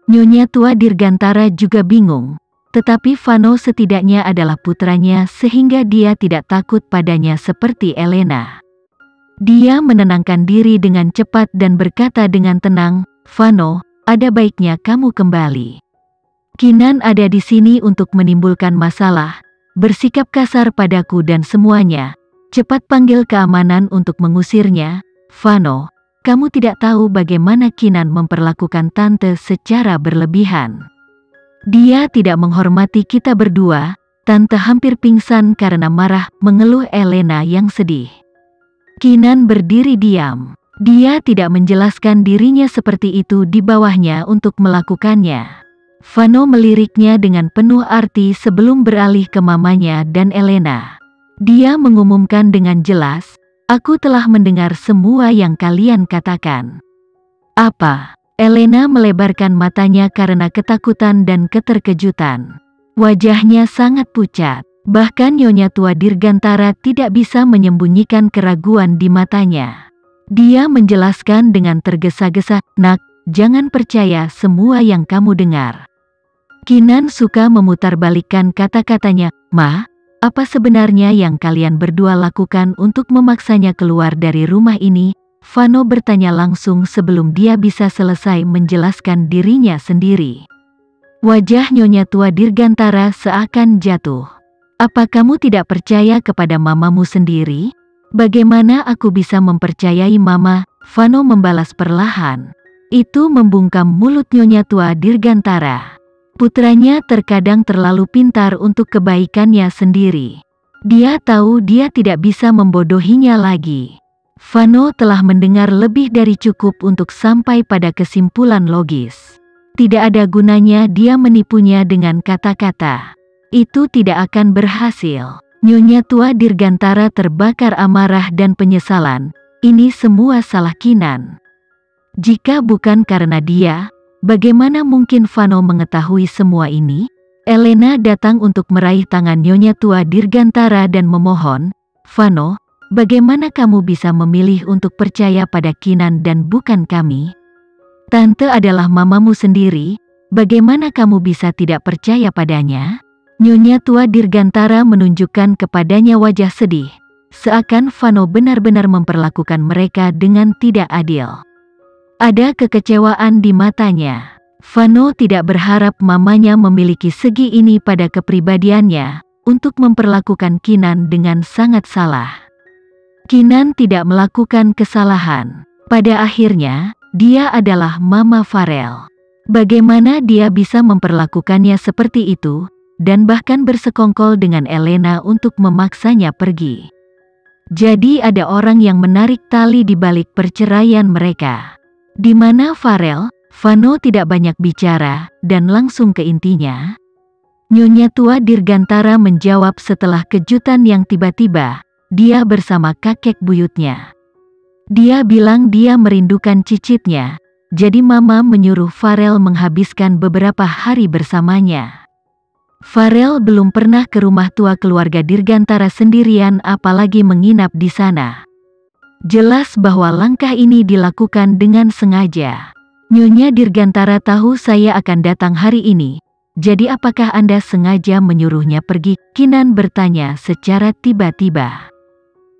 Nyonya tua Dirgantara juga bingung, tetapi Vano setidaknya adalah putranya sehingga dia tidak takut padanya seperti Elena. Dia menenangkan diri dengan cepat dan berkata dengan tenang, "Vano, ada baiknya kamu kembali. Kinan ada di sini untuk menimbulkan masalah, bersikap kasar padaku dan semuanya. Cepat panggil keamanan untuk mengusirnya. Vano, kamu tidak tahu bagaimana Kinan memperlakukan tante secara berlebihan. Dia tidak menghormati kita berdua." Tante hampir pingsan karena marah, mengeluh Elena yang sedih. Kinan berdiri diam. Dia tidak menjelaskan dirinya seperti itu di bawahnya untuk melakukannya. Vano meliriknya dengan penuh arti sebelum beralih ke mamanya dan Elena. Dia mengumumkan dengan jelas, "Aku telah mendengar semua yang kalian katakan." "Apa?" Elena melebarkan matanya karena ketakutan dan keterkejutan. Wajahnya sangat pucat. Bahkan Nyonya tua Dirgantara tidak bisa menyembunyikan keraguan di matanya. Dia menjelaskan dengan tergesa-gesa, "Nak, jangan percaya semua yang kamu dengar." Kinan suka memutarbalikkan kata-katanya, "Ma, apa sebenarnya yang kalian berdua lakukan untuk memaksanya keluar dari rumah ini?" Vano bertanya langsung sebelum dia bisa selesai menjelaskan dirinya sendiri. Wajah Nyonya tua Dirgantara seakan jatuh. "Apa kamu tidak percaya kepada mamamu sendiri? Bagaimana aku bisa mempercayai mama?" Vano membalas perlahan. Itu membungkam mulut Nyonya tua Dirgantara. Putranya terkadang terlalu pintar untuk kebaikannya sendiri. Dia tahu dia tidak bisa membodohinya lagi. Vano telah mendengar lebih dari cukup untuk sampai pada kesimpulan logis. Tidak ada gunanya dia menipunya dengan kata-kata. Itu tidak akan berhasil. Nyonya tua Dirgantara terbakar amarah dan penyesalan. Ini semua salah Kinan. Jika bukan karena dia, bagaimana mungkin Vano mengetahui semua ini? Elena datang untuk meraih tangan Nyonya tua Dirgantara dan memohon, "Vano, bagaimana kamu bisa memilih untuk percaya pada Kinan dan bukan kami? Tante adalah mamamu sendiri, bagaimana kamu bisa tidak percaya padanya?" Nyonya tua Dirgantara menunjukkan kepadanya wajah sedih, seakan Vano benar-benar memperlakukan mereka dengan tidak adil. Ada kekecewaan di matanya. Vano tidak berharap mamanya memiliki segi ini pada kepribadiannya, untuk memperlakukan Kinan dengan sangat salah. Kinan tidak melakukan kesalahan. Pada akhirnya, dia adalah Mama Farel. Bagaimana dia bisa memperlakukannya seperti itu, dan bahkan bersekongkol dengan Elena untuk memaksanya pergi. Jadi ada orang yang menarik tali di balik perceraian mereka. Di mana Farel? Vano tidak banyak bicara, dan langsung ke intinya. Nyonya tua Dirgantara menjawab setelah kejutan yang tiba-tiba. Dia bersama kakek buyutnya. Dia bilang dia merindukan cicitnya, jadi Mama menyuruh Farel menghabiskan beberapa hari bersamanya. Farel belum pernah ke rumah tua keluarga Dirgantara sendirian, apalagi menginap di sana. Jelas bahwa langkah ini dilakukan dengan sengaja. "Nyonya Dirgantara tahu saya akan datang hari ini, jadi apakah Anda sengaja menyuruhnya pergi?" Kinan bertanya secara tiba-tiba.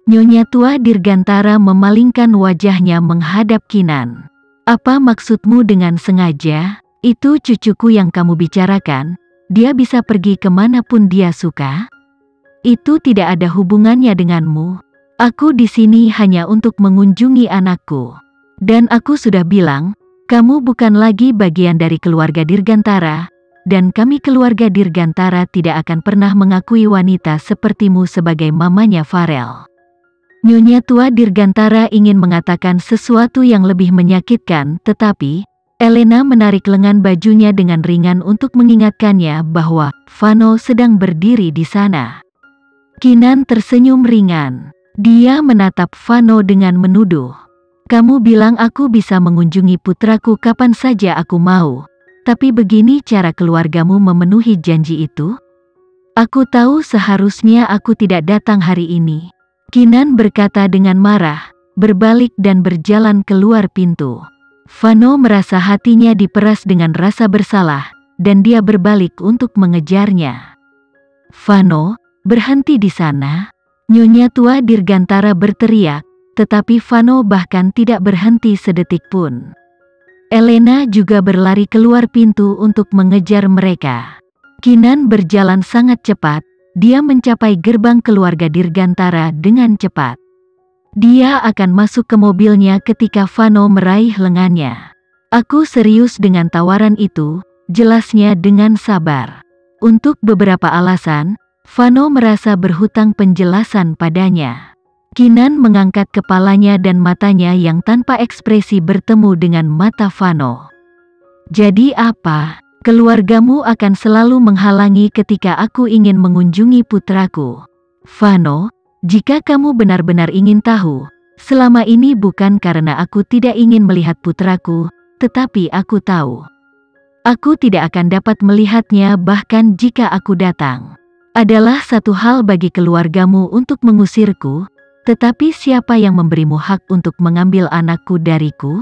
Nyonya tua Dirgantara memalingkan wajahnya menghadap Kinan. "Apa maksudmu dengan sengaja? Itu cucuku yang kamu bicarakan. Dia bisa pergi kemanapun dia suka. Itu tidak ada hubungannya denganmu. Aku di sini hanya untuk mengunjungi anakku. Dan aku sudah bilang, kamu bukan lagi bagian dari keluarga Dirgantara, dan kami keluarga Dirgantara tidak akan pernah mengakui wanita sepertimu sebagai mamanya Farel." Nyonya tua Dirgantara ingin mengatakan sesuatu yang lebih menyakitkan, tetapi Elena menarik lengan bajunya dengan ringan untuk mengingatkannya bahwa Vano sedang berdiri di sana. Kinan tersenyum ringan. Dia menatap Vano dengan menuduh. "Kamu bilang aku bisa mengunjungi putraku kapan saja aku mau, tapi begini cara keluargamu memenuhi janji itu?" "Aku tahu seharusnya aku tidak datang hari ini," Kinan berkata dengan marah, berbalik dan berjalan keluar pintu. Vano merasa hatinya diperas dengan rasa bersalah, dan dia berbalik untuk mengejarnya. "Vano, berhenti di sana!" Nyonya tua Dirgantara berteriak, tetapi Vano bahkan tidak berhenti sedetik pun. Elena juga berlari keluar pintu untuk mengejar mereka. Kinan berjalan sangat cepat, dia mencapai gerbang keluarga Dirgantara dengan cepat. Dia akan masuk ke mobilnya ketika Vano meraih lengannya. "Aku serius dengan tawaran itu," jelasnya dengan sabar. Untuk beberapa alasan, Vano merasa berhutang penjelasan padanya. Kinan mengangkat kepalanya dan matanya yang tanpa ekspresi bertemu dengan mata Vano. "Jadi apa? Keluargamu akan selalu menghalangi ketika aku ingin mengunjungi putraku. Vano, jika kamu benar-benar ingin tahu, selama ini bukan karena aku tidak ingin melihat putraku, tetapi aku tahu. Aku tidak akan dapat melihatnya bahkan jika aku datang. Adalah satu hal bagi keluargamu untuk mengusirku, tetapi siapa yang memberimu hak untuk mengambil anakku dariku?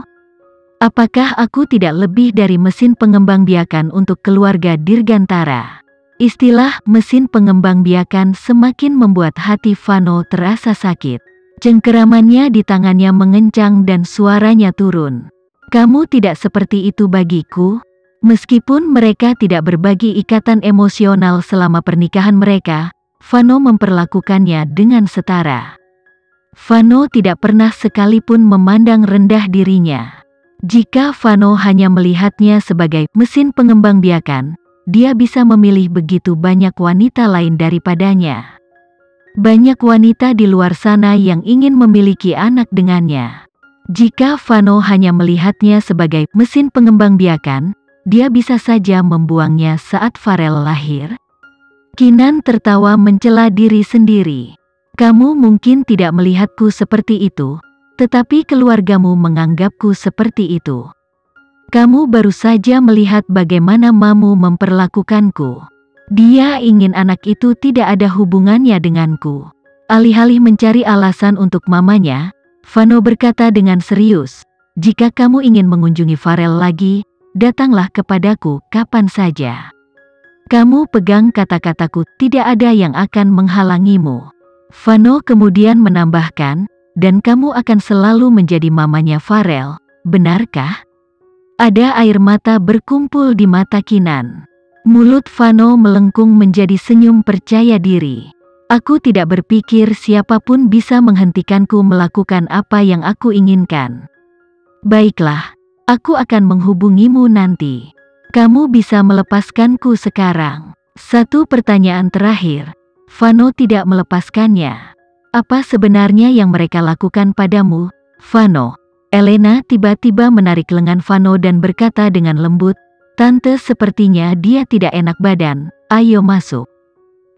Apakah aku tidak lebih dari mesin pengembangbiakan untuk keluarga Dirgantara?" Istilah mesin pengembangbiakan semakin membuat hati Vano terasa sakit. Cengkeramannya di tangannya mengencang dan suaranya turun. "Kamu tidak seperti itu bagiku." Meskipun mereka tidak berbagi ikatan emosional selama pernikahan mereka, Vano memperlakukannya dengan setara. Vano tidak pernah sekalipun memandang rendah dirinya. Jika Vano hanya melihatnya sebagai mesin pengembangbiakan, dia bisa memilih begitu banyak wanita lain daripadanya. Banyak wanita di luar sana yang ingin memiliki anak dengannya. Jika Vano hanya melihatnya sebagai mesin pengembangbiakan, dia bisa saja membuangnya saat Farel lahir. Kinan tertawa mencela diri sendiri. "Kamu mungkin tidak melihatku seperti itu, tetapi keluargamu menganggapku seperti itu. Kamu baru saja melihat bagaimana Mamu memperlakukanku. Dia ingin anak itu tidak ada hubungannya denganku." Alih-alih mencari alasan untuk mamanya, Vano berkata dengan serius, "Jika kamu ingin mengunjungi Farel lagi, datanglah kepadaku kapan saja. Kamu pegang kata-kataku, tidak ada yang akan menghalangimu." Vano kemudian menambahkan, "Dan kamu akan selalu menjadi mamanya Farel, benarkah?" Ada air mata berkumpul di mata Kinan. Mulut Vano melengkung menjadi senyum percaya diri. "Aku tidak berpikir siapapun bisa menghentikanku melakukan apa yang aku inginkan. Baiklah, aku akan menghubungimu nanti. Kamu bisa melepaskanku sekarang." Satu pertanyaan terakhir. Vano tidak melepaskannya. "Apa sebenarnya yang mereka lakukan padamu, Vano?" Elena tiba-tiba menarik lengan Vano dan berkata dengan lembut, "Tante, sepertinya dia tidak enak badan, ayo masuk."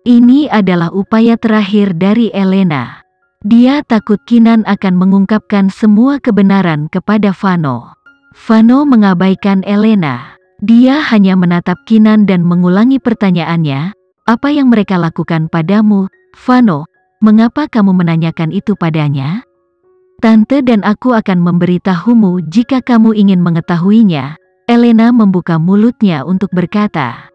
Ini adalah upaya terakhir dari Elena. Dia takut Kinan akan mengungkapkan semua kebenaran kepada Vano. Vano mengabaikan Elena. Dia hanya menatap Kinan dan mengulangi pertanyaannya, "Apa yang mereka lakukan padamu, Vano? Mengapa kamu menanyakan itu padanya?" "Tante dan aku akan memberitahumu jika kamu ingin mengetahuinya." Elena membuka mulutnya untuk berkata.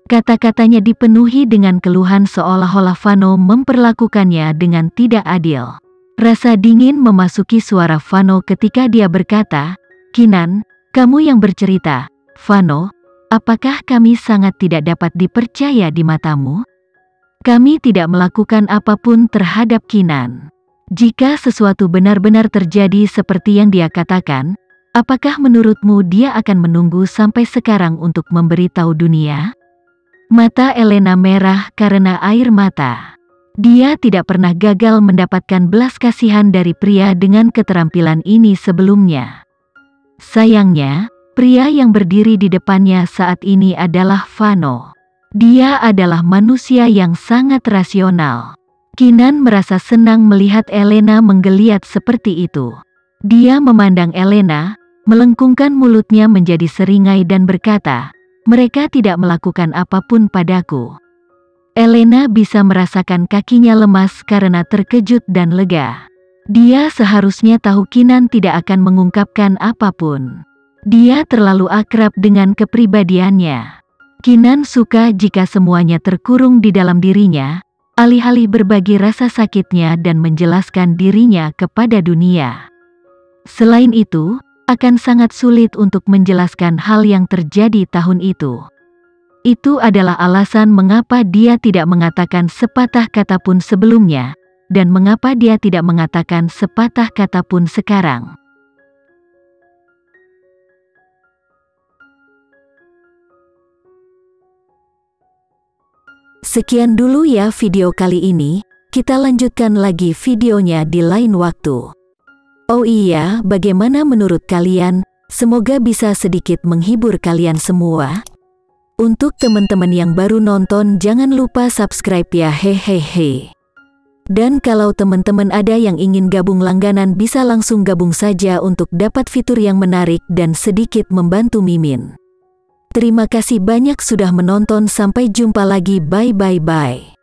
Kata-katanya dipenuhi dengan keluhan seolah-olah Vano memperlakukannya dengan tidak adil. Rasa dingin memasuki suara Vano ketika dia berkata, "Kinan, kamu yang bercerita, Vano, apakah kami sangat tidak dapat dipercaya di matamu? Kami tidak melakukan apapun terhadap Kinan. Jika sesuatu benar-benar terjadi seperti yang dia katakan, apakah menurutmu dia akan menunggu sampai sekarang untuk memberitahu dunia?" Mata Elena merah karena air mata. Dia tidak pernah gagal mendapatkan belas kasihan dari pria dengan keterampilan ini sebelumnya. Sayangnya, pria yang berdiri di depannya saat ini adalah Vano. Dia adalah manusia yang sangat rasional. Kinan merasa senang melihat Elena menggeliat seperti itu. Dia memandang Elena, melengkungkan mulutnya menjadi seringai dan berkata, "Mereka tidak melakukan apapun padaku." Elena bisa merasakan kakinya lemas karena terkejut dan lega. Dia seharusnya tahu Kinan tidak akan mengungkapkan apapun. Dia terlalu akrab dengan kepribadiannya. Kinan suka jika semuanya terkurung di dalam dirinya, alih-alih berbagi rasa sakitnya dan menjelaskan dirinya kepada dunia. Selain itu, akan sangat sulit untuk menjelaskan hal yang terjadi tahun itu. Itu adalah alasan mengapa dia tidak mengatakan sepatah kata pun sebelumnya, dan mengapa dia tidak mengatakan sepatah kata pun sekarang. Sekian dulu ya video kali ini, kita lanjutkan lagi videonya di lain waktu. Oh iya, bagaimana menurut kalian? Semoga bisa sedikit menghibur kalian semua. Untuk teman-teman yang baru nonton, jangan lupa subscribe ya, hehehe. Dan kalau teman-teman ada yang ingin gabung langganan, bisa langsung gabung saja untuk dapat fitur yang menarik dan sedikit membantu Mimin. Terima kasih banyak sudah menonton, sampai jumpa lagi, bye.